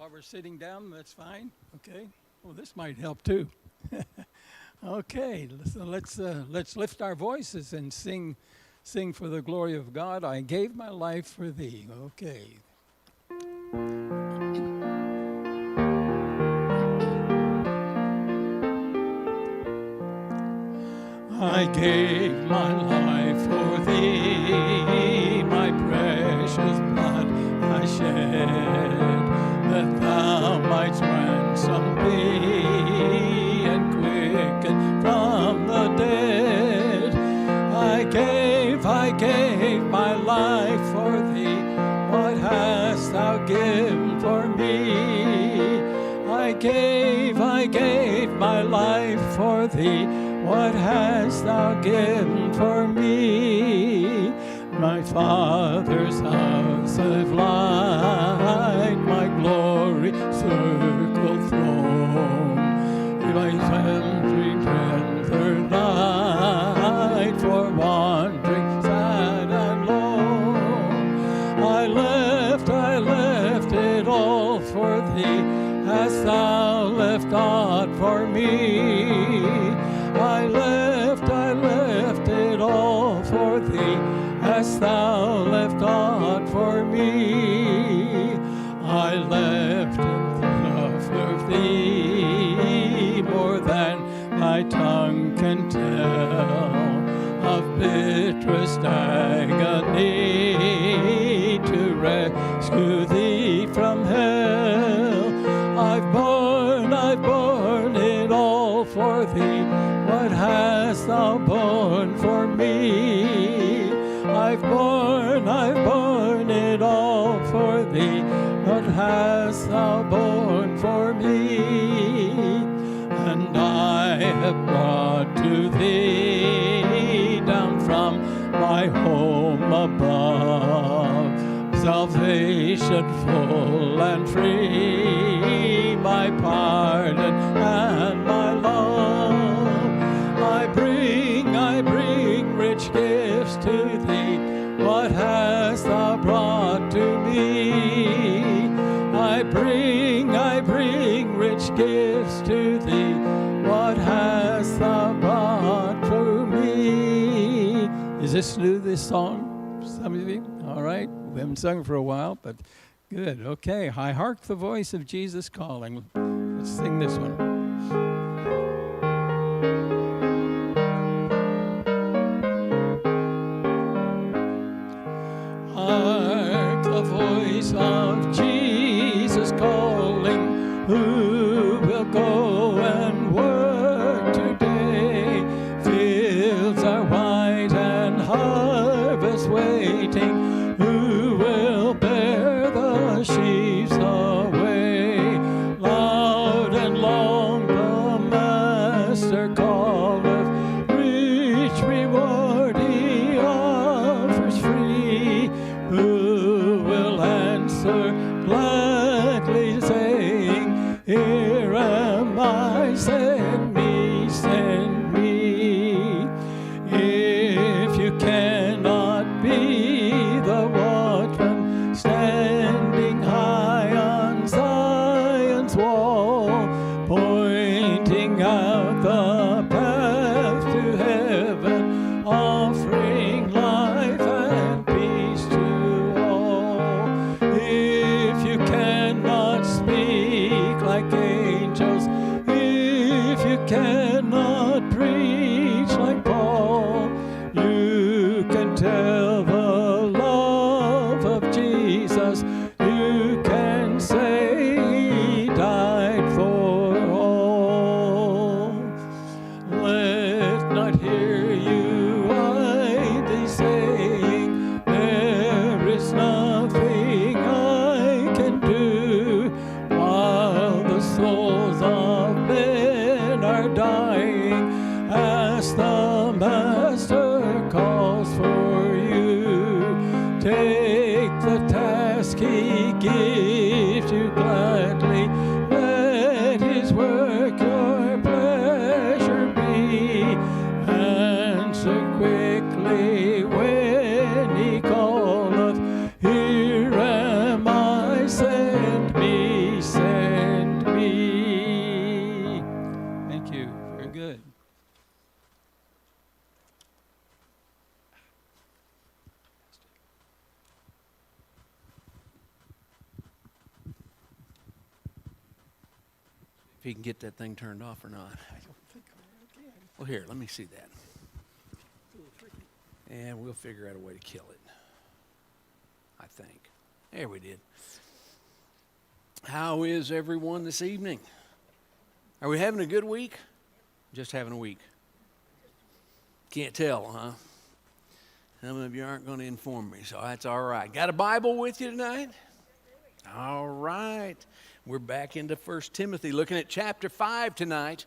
While we're sitting down, that's fine. Okay. Well, this might help too. Okay. So let's lift our voices and sing for the glory of God. I gave my life for thee. Okay. I gave my life for thee, my precious blood I shed, that thou mightst ransom me and quicken from the dead. I gave my life for thee. What hast thou given for me? I gave my life for thee. What hast thou given for me? My Father's house of light, my glory circled throne, my country tender night for wandering sad and lone. I left it all for thee, hast thou left aught for me? I left it all for thee, hast thou left aught for me? I left in love of thee more than my tongue can tell, of bitterest agony to rescue thee from hell. I've borne it all for thee. What hast thou borne for me? I've borne it all for thee. What hast thou borne for me? And I have brought to thee down from my home above salvation full and free, my pardon and my love. I bring rich gifts to thee. What hast thou brought to me? I bring rich gifts to thee. What hast thou brought for me? Is this new, this song? Some of you? All right. We haven't sung for a while, but good. Okay. I hark the voice of Jesus calling. Let's sing this one. Hark the voice of Jesus calling, who will go and work today? Fields are white and harvest waiting, who will bear the sheaves away? Loud and long the Master calleth, rich reward he offers free. Who will answer gladly, saying, Here am I, send me, send me. If you cannot be the watchman standing high on Zion's wall, pointing out the path to heaven, offering life and peace to all. If you cannot speak like angels, if you cannot preach like Paul, you can tell the love of Jesus. You can say he died for all. Let not hear you idly saying, there is nothing I can do, while the souls of men are dying, as the Master calls for you. Take the task he gives you gladly, let his work your pleasure be. Answer quickly when he calleth, Here am I, send me, send if he can get that thing turned off or not. I don't think I can. Well, here, let me see that. It's a little tricky. And we'll figure out a way to kill it, I think. There we did. How is everyone this evening? Are we having a good week? Just having a week? Can't tell, huh? Some of you aren't going to inform me, so that's all right. Got a Bible with you tonight? All right. We're back into 1 Timothy, looking at chapter 5 tonight.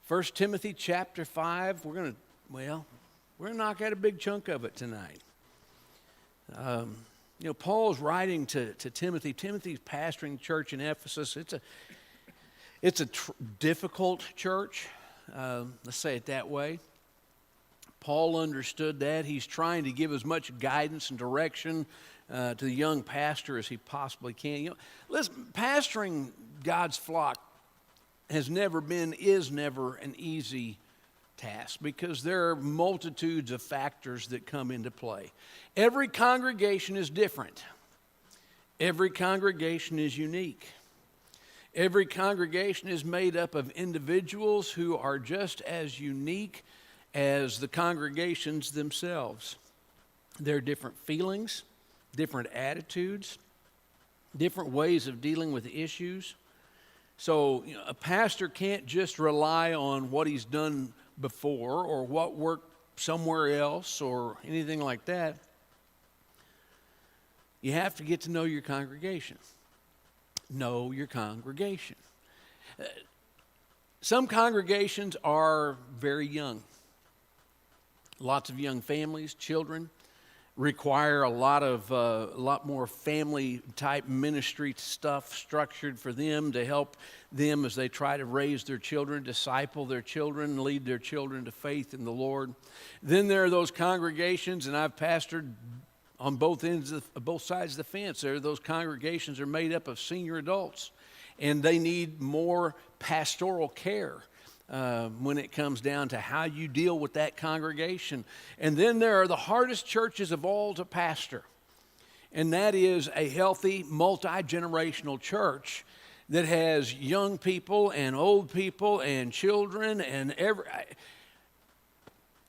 1 Timothy chapter 5. We're going to knock out a big chunk of it tonight. Paul's writing to Timothy. Timothy's pastoring church in Ephesus. It's a difficult church. Let's say it that way. Paul understood that. He's trying to give as much guidance and direction to the young pastor as he possibly can. Listen, pastoring God's flock is never an easy task because there are multitudes of factors that come into play. Every congregation is different. Every congregation is unique. Every congregation is made up of individuals who are just as unique as the congregations themselves. There are different feelings, different attitudes, different ways of dealing with issues. So a pastor can't just rely on what he's done before or what worked somewhere else or anything like that. You have to get to know your congregation. Know your congregation. Some congregations are very young. Lots of young families, children, require a lot more family type ministry stuff structured for them to help them as they try to raise their children, disciple their children, lead their children to faith in the Lord. Then there are those congregations, and I've pastored on both sides of the fence. Those congregations are made up of senior adults, and they need more pastoral care when it comes down to how you deal with that congregation. And then there are the hardest churches of all to pastor, and that is a healthy, multi-generational church that has young people and old people and children, and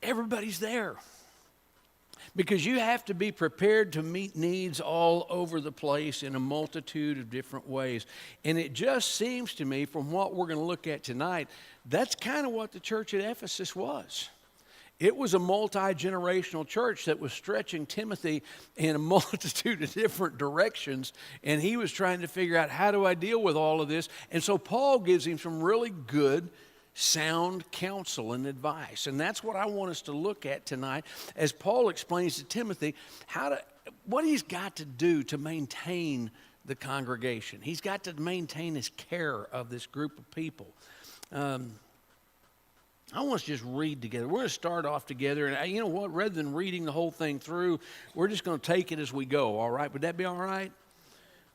everybody's there. Because you have to be prepared to meet needs all over the place in a multitude of different ways. And it just seems to me, from what we're going to look at tonight, that's kind of what the church at Ephesus was. It was a multi-generational church that was stretching Timothy in a multitude of different directions, and he was trying to figure out, how do I deal with all of this? And so Paul gives him some really good, sound counsel and advice. And that's what I want us to look at tonight as Paul explains to Timothy what he's got to do to maintain the congregation. He's got to maintain his care of this group of people. I want us to just read together. We're going to start off together, and you know what? Rather than reading the whole thing through, we're just going to take it as we go, all right? Would that be all right?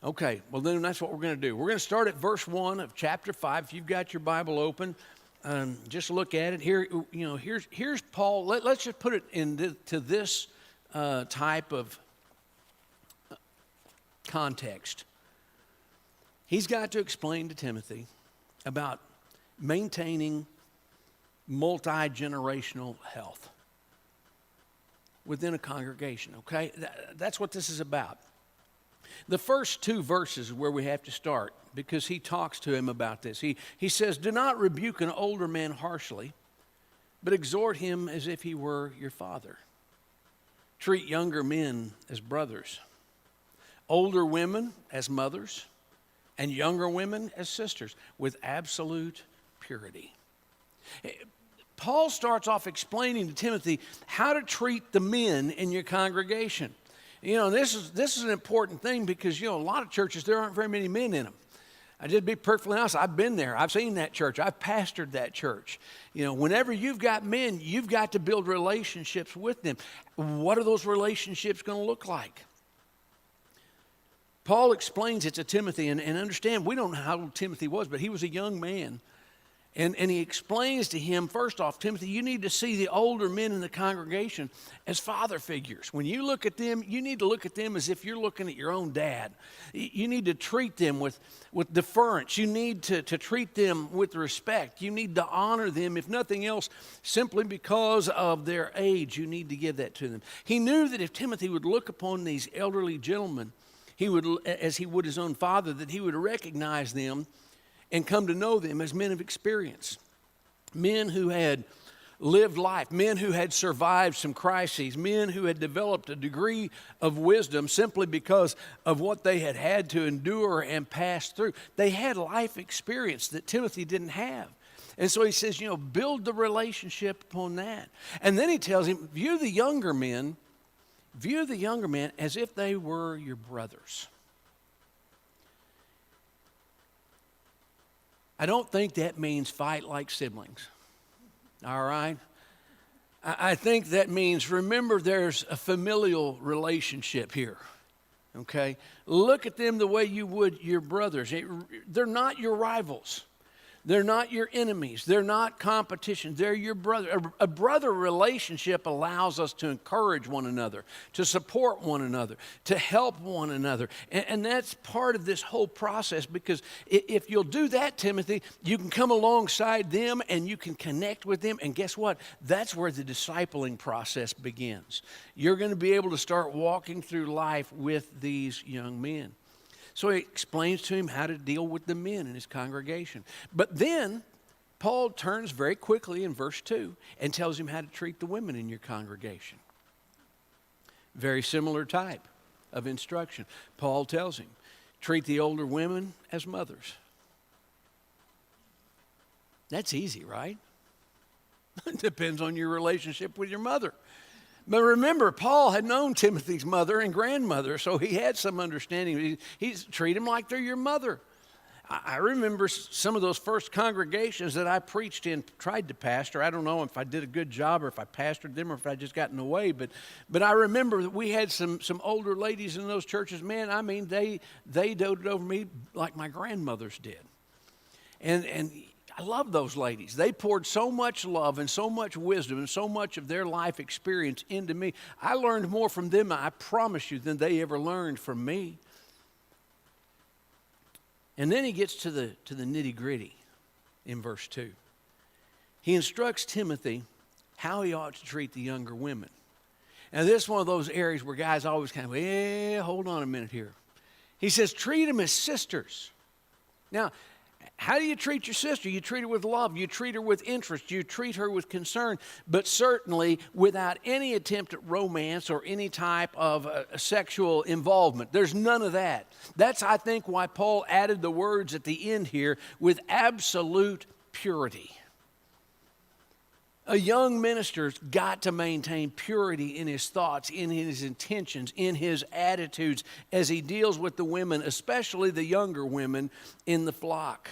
Okay, well then that's what we're going to do. We're going to start at verse 1 of chapter 5. If you've got your Bible open, just look at it. Here, here's Paul. Let's just put it into this type of context. He's got to explain to Timothy about maintaining multi-generational health within a congregation, okay? That's what this is about. The first two verses is where we have to start, because he talks to him about this. He says, "Do not rebuke an older man harshly, but exhort him as if he were your father. Treat younger men as brothers, older women as mothers, and younger women as sisters, with absolute purity." Paul starts off explaining to Timothy how to treat the men in your congregation. This is an important thing because, a lot of churches, there aren't very many men in them. I just be perfectly honest, I've been there. I've seen that church. I've pastored that church. Whenever you've got men, you've got to build relationships with them. What are those relationships going to look like? Paul explains it to Timothy, and understand, we don't know how old Timothy was, but he was a young man. And he explains to him, first off, Timothy, you need to see the older men in the congregation as father figures. When you look at them, you need to look at them as if you're looking at your own dad. You need to treat them with deference. You need to treat them with respect. You need to honor them, if nothing else, simply because of their age. You need to give that to them. He knew that if Timothy would look upon these elderly gentlemen, he would, as he would his own father, that he would recognize them and come to know them as men of experience, men who had lived life, men who had survived some crises, men who had developed a degree of wisdom simply because of what they had had to endure and pass through. They had life experience that Timothy didn't have. And so he says, build the relationship upon that. And then he tells him, view the younger men as if they were your brothers. I don't think that means fight like siblings, all right? I think that means, remember, there's a familial relationship here, okay? Look at them the way you would your brothers. They're not your rivals. They're not your enemies. They're not competition. They're your brother. A brother relationship allows us to encourage one another, to support one another, to help one another. And that's part of this whole process, because if you'll do that, Timothy, you can come alongside them and you can connect with them. And guess what? That's where the discipling process begins. You're going to be able to start walking through life with these young men. So he explains to him how to deal with the men in his congregation. But then Paul turns very quickly in verse 2 and tells him how to treat the women in your congregation. Very similar type of instruction. Paul tells him, treat the older women as mothers. That's easy, right? It depends on your relationship with your mother. But remember, Paul had known Timothy's mother and grandmother, so he had some understanding. He's treat them like they're your mother. I remember some of those first congregations that I preached in, tried to pastor. I don't know if I did a good job or if I pastored them or if I just got in the way. But I remember that we had some older ladies in those churches. Man, I mean, they doted over me like my grandmothers did. And I love those ladies. They poured so much love and so much wisdom and so much of their life experience into me. I learned more from them, I promise you, than they ever learned from me. And then he gets to the nitty-gritty in verse 2. He instructs Timothy how he ought to treat the younger women. Now, this is one of those areas where guys always kind of, hold on a minute here. He says, treat them as sisters. Now, how do you treat your sister? You treat her with love. You treat her with interest. You treat her with concern, but certainly without any attempt at romance or any type of sexual involvement. There's none of that. That's, I think, why Paul added the words at the end here, with absolute purity. A young minister's got to maintain purity in his thoughts, in his intentions, in his attitudes as he deals with the women, especially the younger women in the flock.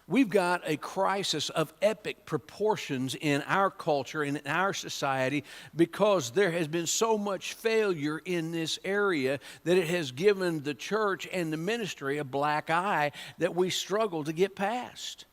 We've got a crisis of epic proportions in our culture and in our society because there has been so much failure in this area that it has given the church and the ministry a black eye that we struggle to get past.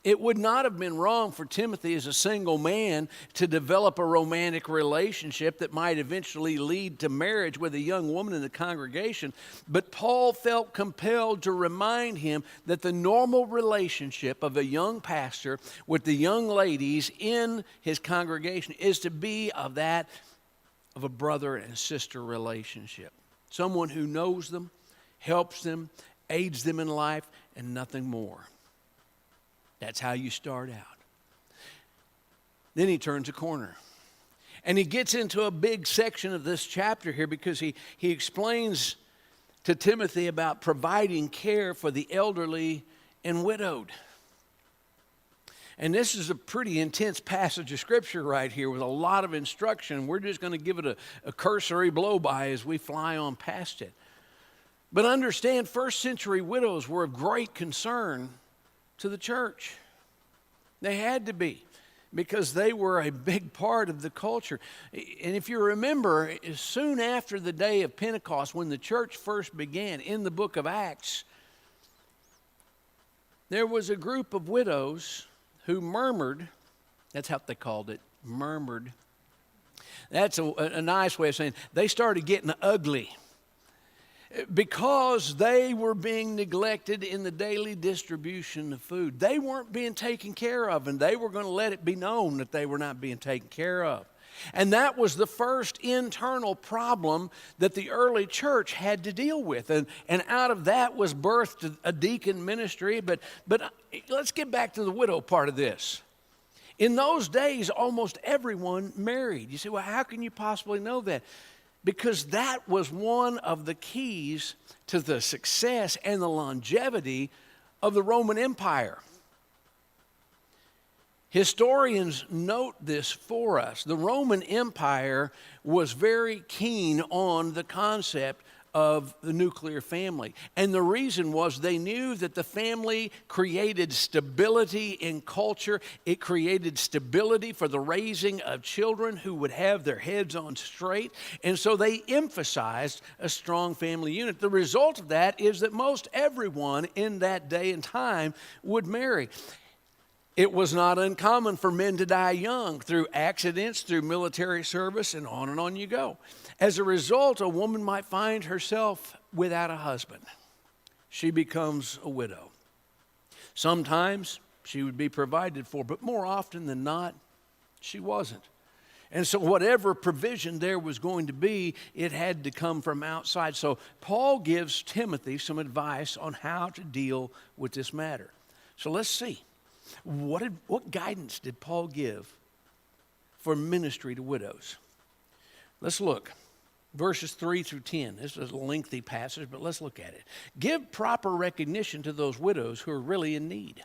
It would not have been wrong for Timothy as a single man to develop a romantic relationship that might eventually lead to marriage with a young woman in the congregation. But Paul felt compelled to remind him that the normal relationship of a young pastor with the young ladies in his congregation is to be of that of a brother and sister relationship. Someone who knows them, helps them, aids them in life, and nothing more. That's how you start out. Then he turns a corner. And he gets into a big section of this chapter here because he explains to Timothy about providing care for the elderly and widowed. And this is a pretty intense passage of Scripture right here with a lot of instruction. We're just going to give it a cursory blow-by as we fly on past it. But understand, first century widows were of great concern to the church. They had to be, because they were a big part of the culture. And if you remember, soon after the day of Pentecost, when the church first began in the book of Acts, there was a group of widows who murmured. That's how they called it, murmured. That's a nice way of saying they started getting ugly because they were being neglected in the daily distribution of food. They weren't being taken care of, and they were going to let it be known that they were not being taken care of. And that was the first internal problem that the early church had to deal with. And out of that was birthed a deacon ministry. But let's get back to the widow part of this. In those days, almost everyone married. You say, well, how can you possibly know that? Because that was one of the keys to the success and the longevity of the Roman Empire. Historians note this for us. The Roman Empire was very keen on the concept of the nuclear family. And the reason was they knew that the family created stability in culture. It created stability for the raising of children who would have their heads on straight. And so they emphasized a strong family unit. The result of that is that most everyone in that day and time would marry. It was not uncommon for men to die young through accidents, through military service, and on you go. As a result, a woman might find herself without a husband. She becomes a widow. Sometimes she would be provided for, but more often than not, she wasn't. And so whatever provision there was going to be, it had to come from outside. So Paul gives Timothy some advice on how to deal with this matter. So let's see. What guidance did Paul give for ministry to widows? Let's look. Verses 3 through 10. This is a lengthy passage, but let's look at it. Give proper recognition to those widows who are really in need.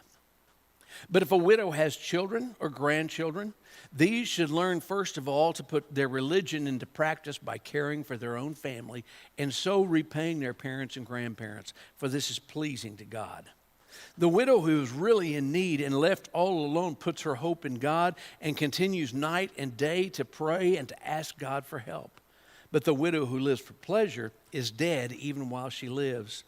But if a widow has children or grandchildren, these should learn first of all to put their religion into practice by caring for their own family and so repaying their parents and grandparents, for this is pleasing to God. The widow who is really in need and left all alone puts her hope in God and continues night and day to pray and to ask God for help. But the widow who lives for pleasure is dead even while she lives.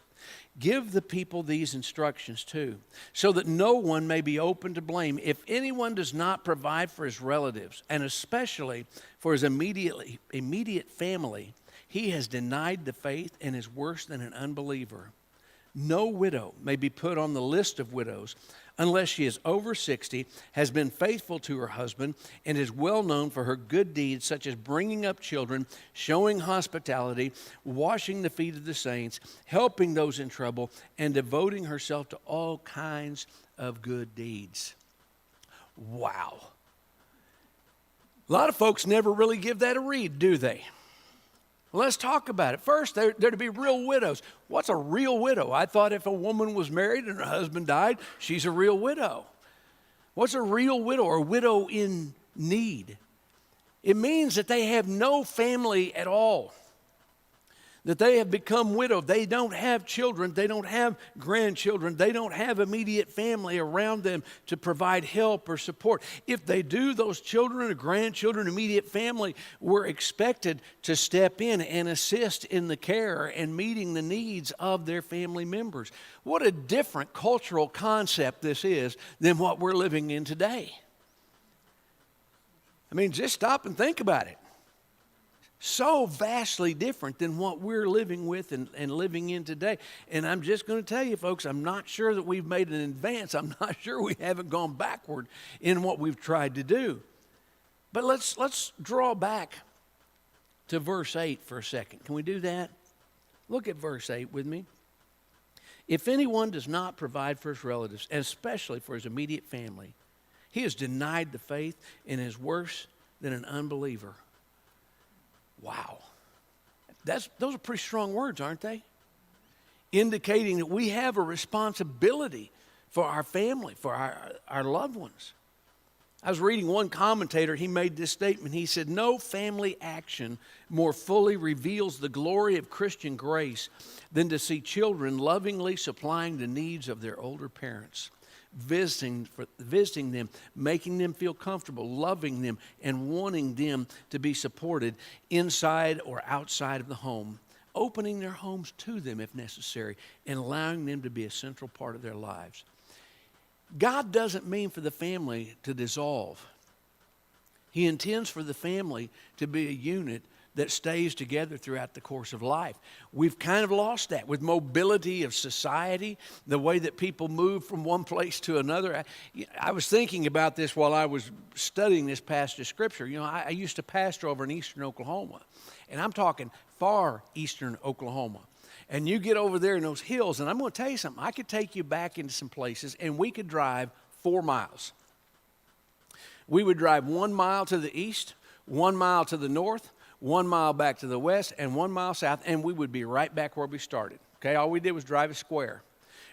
Give the people these instructions too, so that no one may be open to blame. If anyone does not provide for his relatives, and especially for his immediate family, he has denied the faith and is worse than an unbeliever. No widow may be put on the list of widows unless she is over 60, has been faithful to her husband, and is well known for her good deeds such as bringing up children, showing hospitality, washing the feet of the saints, helping those in trouble, and devoting herself to all kinds of good deeds. Wow. A lot of folks never really give that a read, do they? Let's talk about it. First, they're to be real widows. What's a real widow? I thought if a woman was married and her husband died, she's a real widow. What's a real widow or a widow in need? It means that they have no family at all, that they have become widowed. They don't have children. They don't have grandchildren. They don't have immediate family around them to provide help or support. If they do, those children or grandchildren, immediate family, were expected to step in and assist in the care and meeting the needs of their family members. What a different cultural concept this is than what we're living in today. I mean, just stop and think about it. So vastly different than what we're living with and living in today. And I'm just going to tell you, folks, I'm not sure that we've made an advance. I'm not sure we haven't gone backward in what we've tried to do. But let's draw back to verse 8 for a second. Can we do that? Look at verse 8 with me. If anyone does not provide for his relatives, and especially for his immediate family, he has denied the faith and is worse than an unbeliever. Wow. Those are pretty strong words, aren't they? Indicating that we have a responsibility for our family, for our loved ones. I was reading one commentator, he made this statement. He said, no family action more fully reveals the glory of Christian grace than to see children lovingly supplying the needs of their older parents. Visiting them, making them feel comfortable, loving them, and wanting them to be supported inside or outside of the home, opening their homes to them if necessary, and allowing them to be a central part of their lives. God doesn't mean for the family to dissolve. He intends for the family to be a unit that stays together throughout the course of life. We've kind of lost that with mobility of society, the way that people move from one place to another. I was thinking about this while I was studying this passage of Scripture. You know, I used to pastor over in eastern Oklahoma, and I'm talking far eastern Oklahoma. And you get over there in those hills, and I'm going to tell you something. I could take you back into some places, and we could drive 4 miles. We would drive 1 mile to the east, 1 mile to the north, 1 mile back to the west, and 1 mile south, and we would be right back where we started. Okay, all we did was drive a square.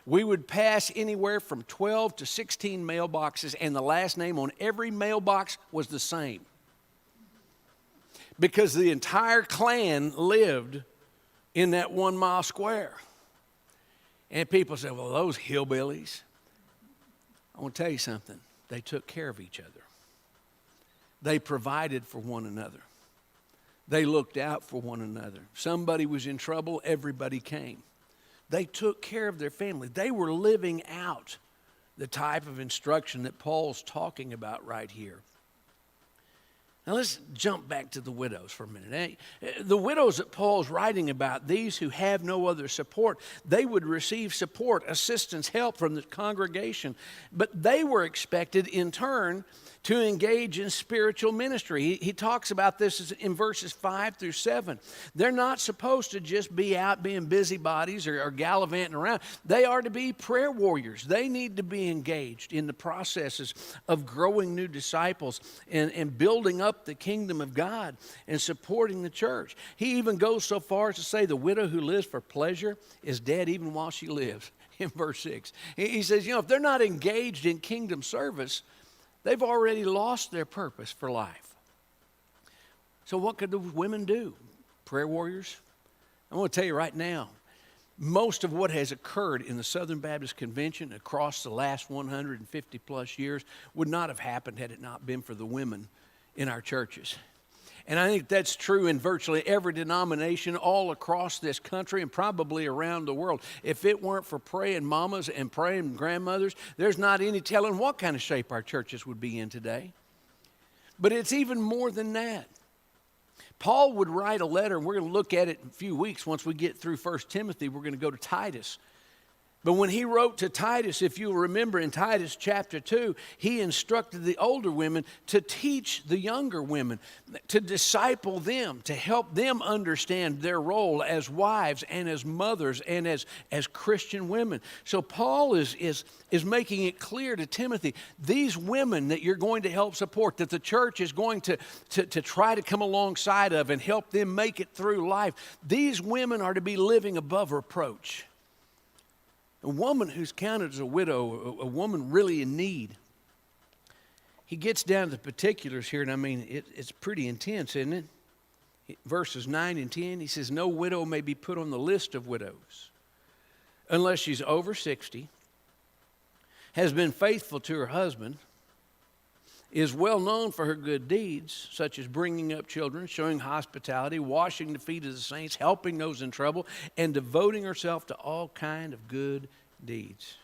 We would pass anywhere from 12 to 16 mailboxes, and the last name on every mailbox was the same. Because the entire clan lived in that 1 mile square. And people say, well, those hillbillies. I want to tell you something. They took care of each other. They provided for one another. They looked out for one another. Somebody was in trouble, everybody came. They took care of their family. They were living out the type of instruction that Paul's talking about right here. Now let's jump back to the widows for a minute. The widows that Paul's writing about, these who have no other support, they would receive support, assistance, help from the congregation. But they were expected in turn to engage in spiritual ministry. He talks about this in verses 5 through 7. They're not supposed to just be out being busybodies or gallivanting around. They are to be prayer warriors. They need to be engaged in the processes of growing new disciples and building up the kingdom of God and supporting the church. He even goes so far as to say the widow who lives for pleasure is dead even while she lives, in verse 6. He says, you know, if they're not engaged in kingdom service, they've already lost their purpose for life. So what could the women do? Prayer warriors? I'm going to tell you right now, most of what has occurred in the Southern Baptist Convention across the last 150 plus years would not have happened had it not been for the women in our churches. And I think that's true in virtually every denomination all across this country and probably around the world. If it weren't for praying mamas and praying grandmothers, there's not any telling what kind of shape our churches would be in today. But it's even more than that. Paul would write a letter, and we're going to look at it in a few weeks. Once we get through 1 Timothy, we're going to go to Titus. But when he wrote to Titus, if you'll remember in Titus chapter 2, he instructed the older women to teach the younger women, to disciple them, to help them understand their role as wives and as mothers and as Christian women. So Paul is making it clear to Timothy, these women that you're going to help support, that the church is going to try to come alongside of and help them make it through life, these women are to be living above reproach. A woman who's counted as a widow, a woman really in need. He gets down to the particulars here, and I mean, it's pretty intense, isn't it? Verses 9 and 10, he says, no widow may be put on the list of widows unless she's over 60, has been faithful to her husband, is well known for her good deeds, such as bringing up children, showing hospitality, washing the feet of the saints, helping those in trouble, and devoting herself to all kind of good deeds.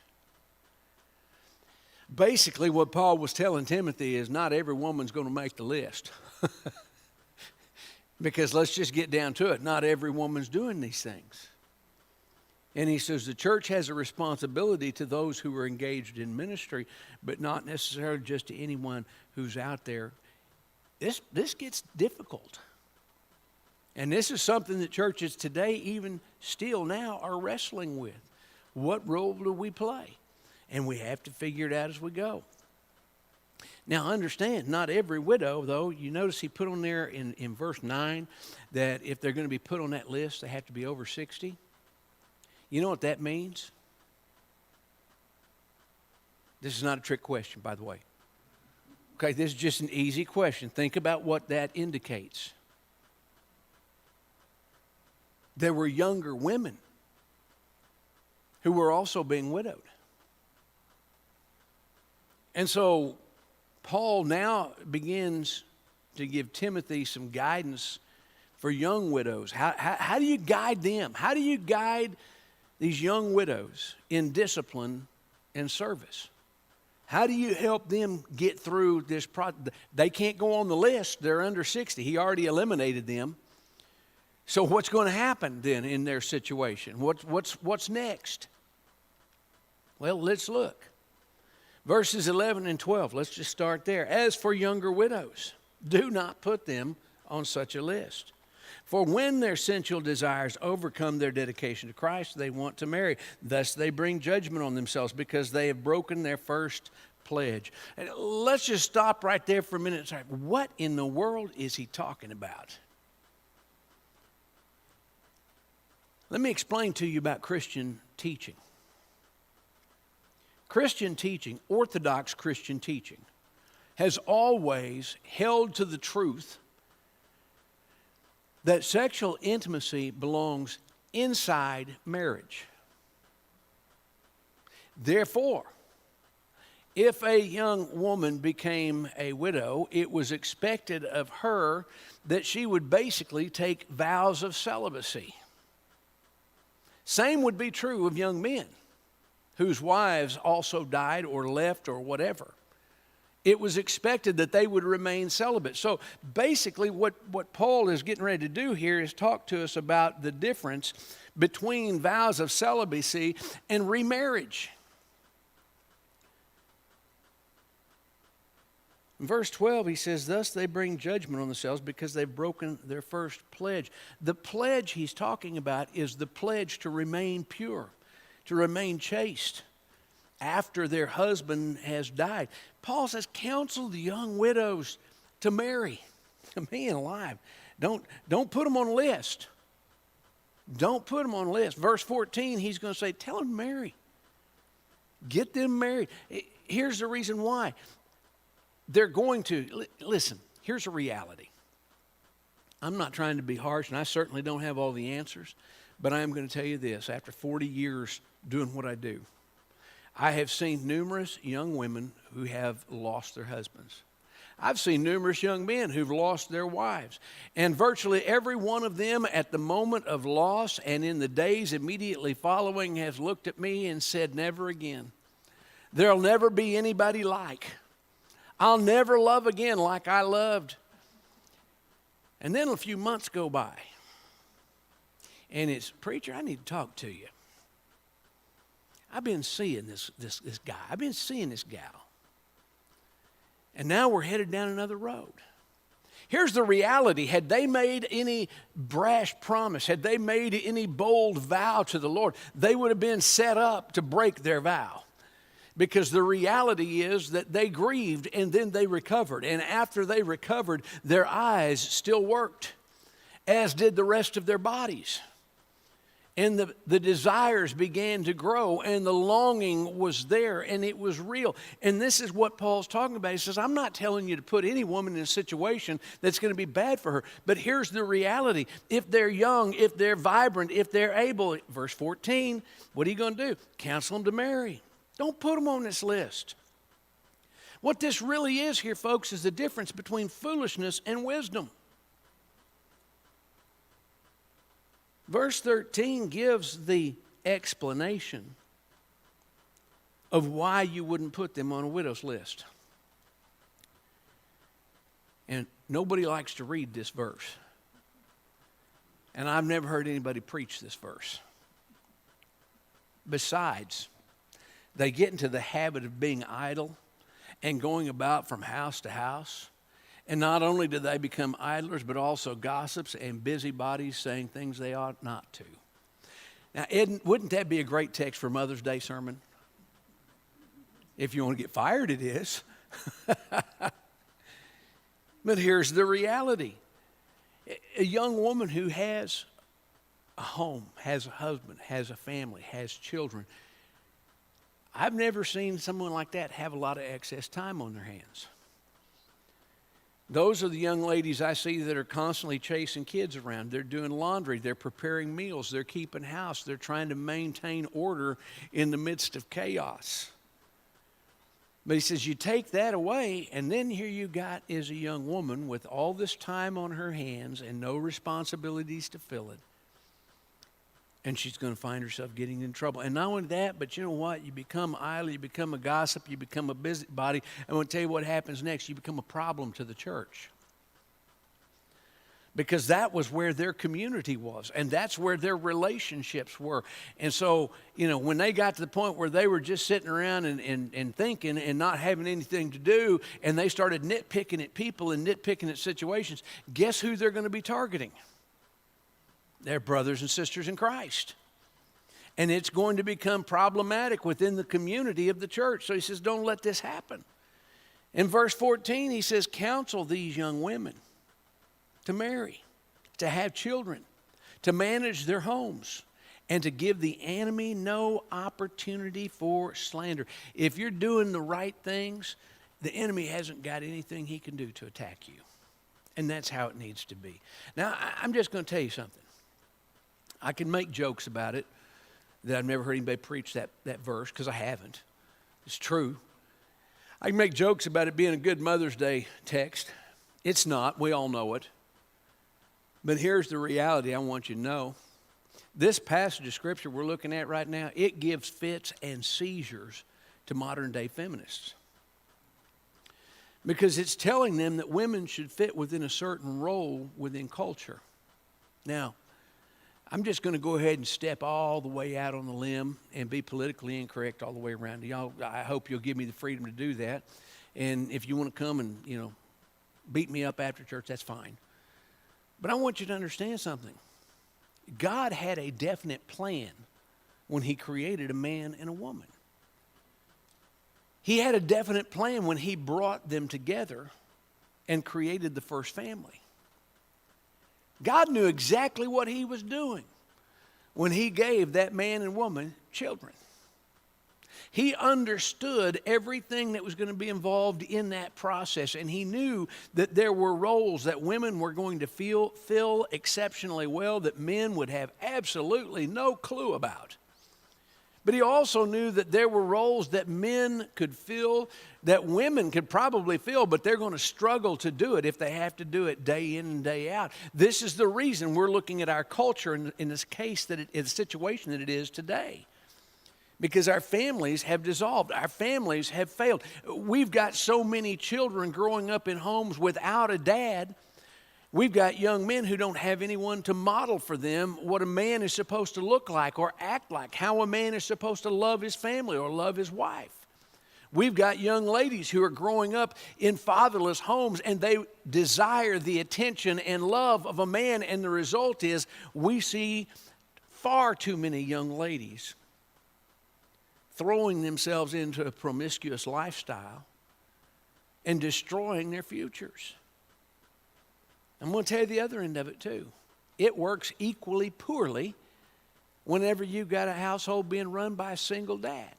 Basically, what Paul was telling Timothy is not every woman's going to make the list. Because let's just get down to it, not every woman's doing these things. And he says the church has a responsibility to those who are engaged in ministry, but not necessarily just to anyone who's out there. This gets difficult. And this is something that churches today, even still now, are wrestling with. What role do we play? And we have to figure it out as we go. Now understand, not every widow, though, you notice he put on there in verse 9 that if they're going to be put on that list, they have to be over 60. You know what that means? This is not a trick question, by the way. Okay, this is just an easy question. Think about what that indicates. There were younger women who were also being widowed. And so Paul now begins to give Timothy some guidance for young widows. How do you guide them? How do you guide these young widows in discipline and service? How do you help them get through this process? They can't go on the list. They're under 60. He already eliminated them. So what's going to happen then in their situation? What's next? Well, let's look. Verses 11 and 12. Let's just start there. As for younger widows, do not put them on such a list. For when their sensual desires overcome their dedication to Christ, they want to marry. Thus they bring judgment on themselves because they have broken their first pledge. And let's just stop right there for a minute. Sorry, what in the world is he talking about? Let me explain to you about Christian teaching. Christian teaching, Orthodox Christian teaching, has always held to the truth that sexual intimacy belongs inside marriage. Therefore, if a young woman became a widow, it was expected of her that she would basically take vows of celibacy. Same would be true of young men whose wives also died or left or whatever. It was expected that they would remain celibate. So basically what Paul is getting ready to do here is talk to us about the difference between vows of celibacy and remarriage. In verse 12, he says, thus they bring judgment on themselves because they've broken their first pledge. The pledge he's talking about is the pledge to remain pure, to remain chaste after their husband has died. Paul says, counsel the young widows to marry. Man alive. Don't put them on a list. Don't put them on a list. Verse 14, he's going to say, tell them to marry. Get them married. Here's the reason why. They're going to, listen, here's a reality. I'm not trying to be harsh, and I certainly don't have all the answers, but I am going to tell you this. After 40 years doing what I do, I have seen numerous young women who have lost their husbands. I've seen numerous young men who've lost their wives. And virtually every one of them at the moment of loss and in the days immediately following has looked at me and said, never again. There'll never be anybody like. I'll never love again like I loved. And then a few months go by. And it's, preacher, I need to talk to you. I've been seeing this guy. I've been seeing this gal. And now we're headed down another road. Here's the reality. Had they made any brash promise, had they made any bold vow to the Lord, they would have been set up to break their vow. Because the reality is that they grieved and then they recovered. And after they recovered, their eyes still worked, as did the rest of their bodies. And the desires began to grow, and the longing was there, and it was real. And this is what Paul's talking about. He says, I'm not telling you to put any woman in a situation that's going to be bad for her. But here's the reality. If they're young, if they're vibrant, if they're able, verse 14, what are you going to do? Counsel them to marry. Don't put them on this list. What this really is here, folks, is the difference between foolishness and wisdom. Verse 13 gives the explanation of why you wouldn't put them on a widow's list. And nobody likes to read this verse. And I've never heard anybody preach this verse. Besides, they get into the habit of being idle and going about from house to house. And not only do they become idlers, but also gossips and busybodies saying things they ought not to. Now, wouldn't that be a great text for Mother's Day sermon? If you want to get fired, it is. But here's the reality. A young woman who has a home, has a husband, has a family, has children, I've never seen someone like that have a lot of excess time on their hands. Those are the young ladies I see that are constantly chasing kids around. They're doing laundry. They're preparing meals. They're keeping house. They're trying to maintain order in the midst of chaos. But he says, you take that away, and then here you got is a young woman with all this time on her hands and no responsibilities to fill it. And she's going to find herself getting in trouble. And not only that, but you know what? You become idle, you become a gossip, you become a busybody. I'm going to tell you what happens next. You become a problem to the church. Because that was where their community was, and that's where their relationships were. And so, when they got to the point where they were just sitting around and thinking and not having anything to do, and they started nitpicking at people and nitpicking at situations, guess who they're going to be targeting? Their brothers and sisters in Christ. And it's going to become problematic within the community of the church. So he says, don't let this happen. In verse 14, he says, counsel these young women to marry, to have children, to manage their homes, and to give the enemy no opportunity for slander. If you're doing the right things, the enemy hasn't got anything he can do to attack you. And that's how it needs to be. Now, I'm just going to tell you something. I can make jokes about it, that I've never heard anybody preach that verse, because I haven't. It's true. I can make jokes about it being a good Mother's Day text. It's not. We all know it. But here's the reality I want you to know. This passage of Scripture we're looking at right now, it gives fits and seizures to modern day feminists. Because it's telling them that women should fit within a certain role within culture. Now, I'm just going to go ahead and step all the way out on the limb and be politically incorrect all the way around. Y'all, I hope you'll give me the freedom to do that. And if you want to come and, beat me up after church, that's fine. But I want you to understand something. God had a definite plan when he created a man and a woman. He had a definite plan when he brought them together and created the first family. God knew exactly what he was doing when he gave that man and woman children. He understood everything that was going to be involved in that process, and he knew that there were roles that women were going to fill exceptionally well that men would have absolutely no clue about. But he also knew that there were roles that men could fill that women could probably fill, but they're going to struggle to do it if they have to do it day in and day out. This is the reason we're looking at our culture in this case, in the situation that it is today. Because our families have dissolved. Our families have failed. We've got so many children growing up in homes without a dad. We've got young men who don't have anyone to model for them what a man is supposed to look like or act like, how a man is supposed to love his family or love his wife. We've got young ladies who are growing up in fatherless homes, and they desire the attention and love of a man, and the result is we see far too many young ladies throwing themselves into a promiscuous lifestyle and destroying their futures. I'm going to tell you the other end of it too. It works equally poorly whenever you've got a household being run by a single dad.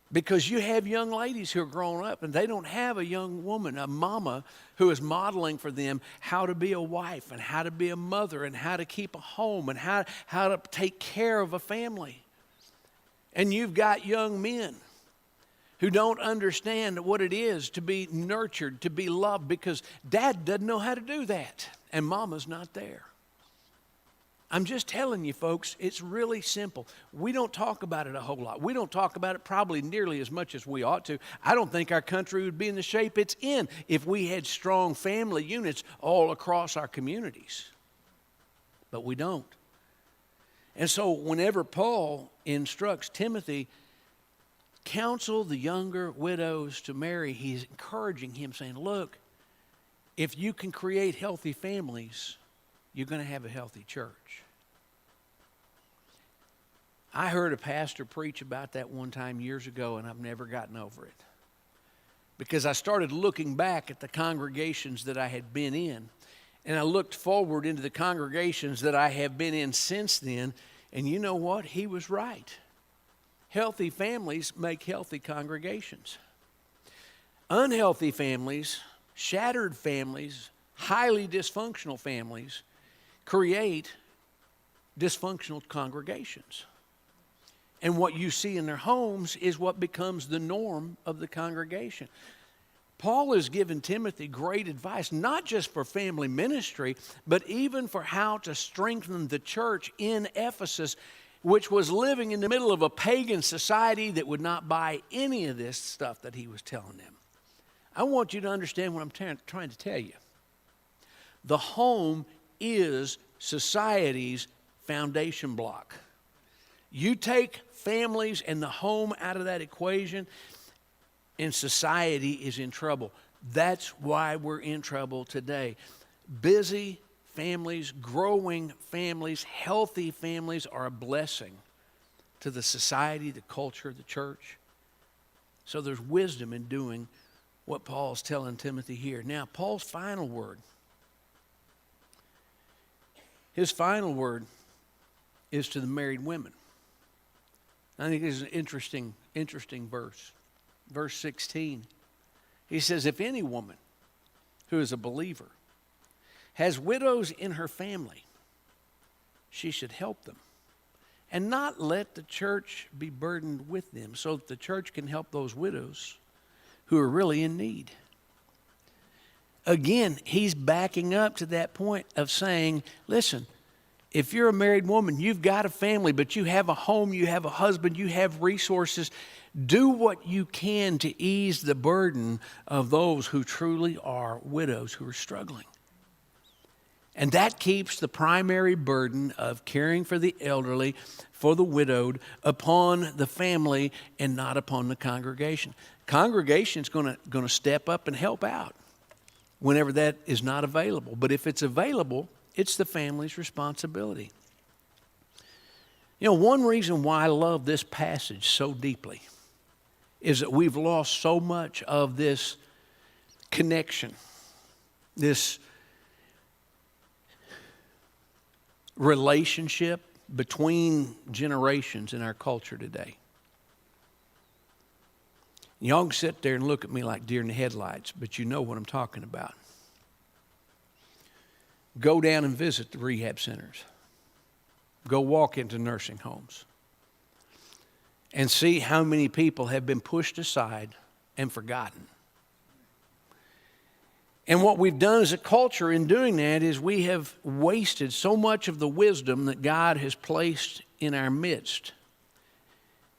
Because you have young ladies who are growing up and they don't have a young woman, a mama, who is modeling for them how to be a wife and how to be a mother and how to keep a home and how to take care of a family. And you've got young men who don't understand what it is to be nurtured, to be loved, because dad doesn't know how to do that and mama's not there. I'm just telling you, folks, it's really simple. We don't talk about it a whole lot. We don't talk about it probably nearly as much as we ought to. I don't think our country would be in the shape it's in if we had strong family units all across our communities. But we don't. And so whenever Paul instructs Timothy, counsel the younger widows to marry, he's encouraging him, saying, look, if you can create healthy families, you're going to have a healthy church. I heard a pastor preach about that one time years ago, and I've never gotten over it. Because I started looking back at the congregations that I had been in, and I looked forward into the congregations that I have been in since then, and you know what? He was right. Healthy families make healthy congregations. Unhealthy families, shattered families, highly dysfunctional families create dysfunctional congregations. And what you see in their homes is what becomes the norm of the congregation. Paul has given Timothy great advice, not just for family ministry, but even for how to strengthen the church in Ephesus, which was living in the middle of a pagan society that would not buy any of this stuff that he was telling them. I want you to understand what I'm trying to tell you. The home is society's foundation block. You take families and the home out of that equation, and society is in trouble. That's why we're in trouble today. Busy families, growing families, healthy families are a blessing to the society, the culture, the church. So there's wisdom in doing what Paul's telling Timothy here. Now, Paul's final word. His final word is to the married women. I think this is an interesting verse. Verse 16. He says, if any woman who is a believer has widows in her family, she should help them and not let the church be burdened with them, so that the church can help those widows who are really in need. Again, he's backing up to that point of saying, listen, if you're a married woman, you've got a family, but you have a home, you have a husband, you have resources, do what you can to ease the burden of those who truly are widows who are struggling. And that keeps the primary burden of caring for the elderly, for the widowed, upon the family and not upon the congregation. Congregation's going to step up and help out whenever that is not available. But if it's available, it's the family's responsibility. You know, one reason why I love this passage so deeply is that we've lost so much of this connection, this relationship between generations in our culture today. Y'all can sit there and look at me like deer in the headlights, but you know what I'm talking about. Go down and visit the rehab centers. Go walk into nursing homes and see how many people have been pushed aside and forgotten. And what we've done as a culture in doing that is we have wasted so much of the wisdom that God has placed in our midst.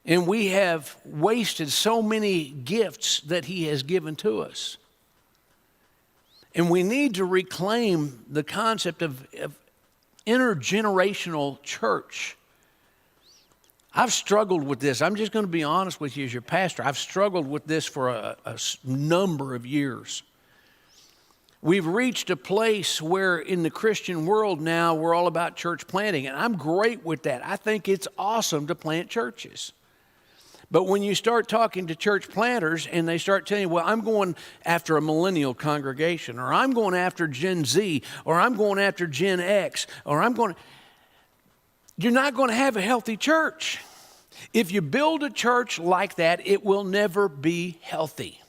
And we have wasted so many gifts that He has given to us. And we need to reclaim the concept of intergenerational church. I've struggled with this. I'm just going to be honest with you as your pastor. I've struggled with this for a number of years. We've reached a place where in the Christian world now we're all about church planting, and I'm great with that. I think it's awesome to plant churches. But when you start talking to church planters and they start telling you, well, I'm going after a millennial congregation, or I'm going after Gen Z, or I'm going after Gen X, or you're not going to have a healthy church. If you build a church like that, it will never be healthy.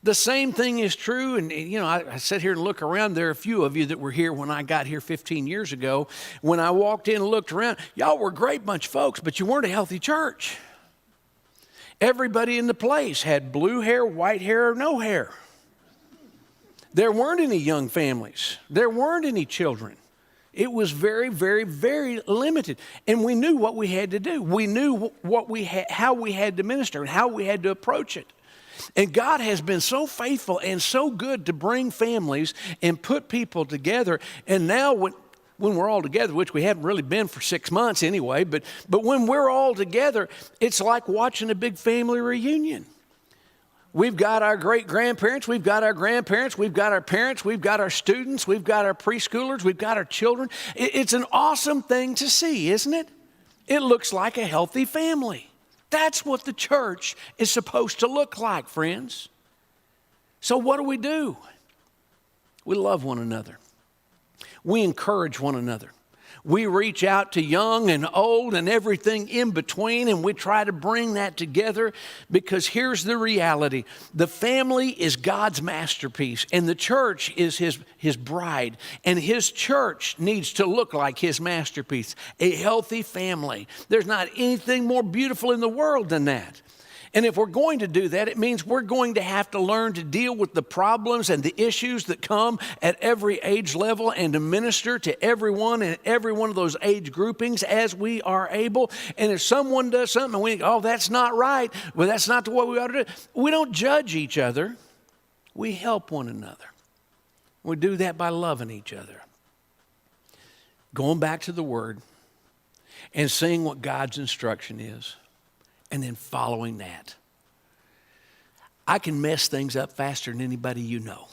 The same thing is true, and you know, I sit here and look around. There are a few of you that were here when I got here 15 years ago. When I walked in and looked around, y'all were a great bunch of folks, but you weren't a healthy church. Everybody in the place had blue hair, white hair, or no hair. There weren't any young families. There weren't any children. It was very, very, very limited. And we knew what we had to do. We knew how we had to minister and how we had to approach it. And God has been so faithful and so good to bring families and put people together. And now when we're all together, which we haven't really been for 6 months anyway, but when we're all together, it's like watching a big family reunion. We've got our great-grandparents, we've got our grandparents, we've got our parents, we've got our students, we've got our preschoolers, we've got our children. It's an awesome thing to see, isn't it? It looks like a healthy family. That's what the church is supposed to look like, friends. So what do? We love one another. We encourage one another. We reach out to young and old and everything in between, and we try to bring that together, because here's the reality. The family is God's masterpiece, and the church is his bride, and His church needs to look like His masterpiece, a healthy family. There's not anything more beautiful in the world than that. And if we're going to do that, it means we're going to have to learn to deal with the problems and the issues that come at every age level and to minister to everyone and every one of those age groupings as we are able. And if someone does something and we think, oh, that's not right, well, that's not the way we ought to do it, we don't judge each other. We help one another. We do that by loving each other. Going back to the Word and seeing what God's instruction is, and then following that. I can mess things up faster than anybody you know.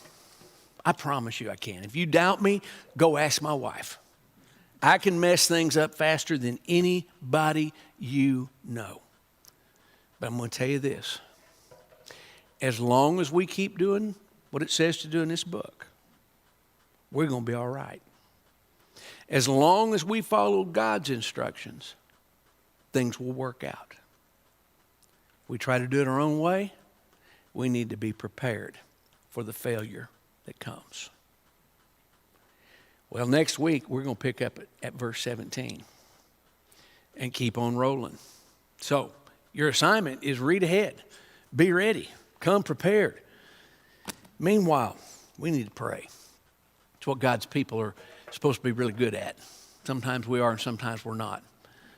I promise you I can. If you doubt me, go ask my wife. I can mess things up faster than anybody you know. But I'm going to tell you this. As long as we keep doing what it says to do in this book, we're going to be all right. As long as we follow God's instructions, things will work out. We try to do it our own way, we need to be prepared for the failure that comes. Well, next week, we're going to pick up at verse 17 and keep on rolling. So, your assignment is read ahead. Be ready. Come prepared. Meanwhile, we need to pray. It's what God's people are supposed to be really good at. Sometimes we are and sometimes we're not.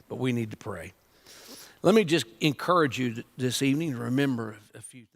But we need to pray. Let me just encourage you this evening to remember a few things.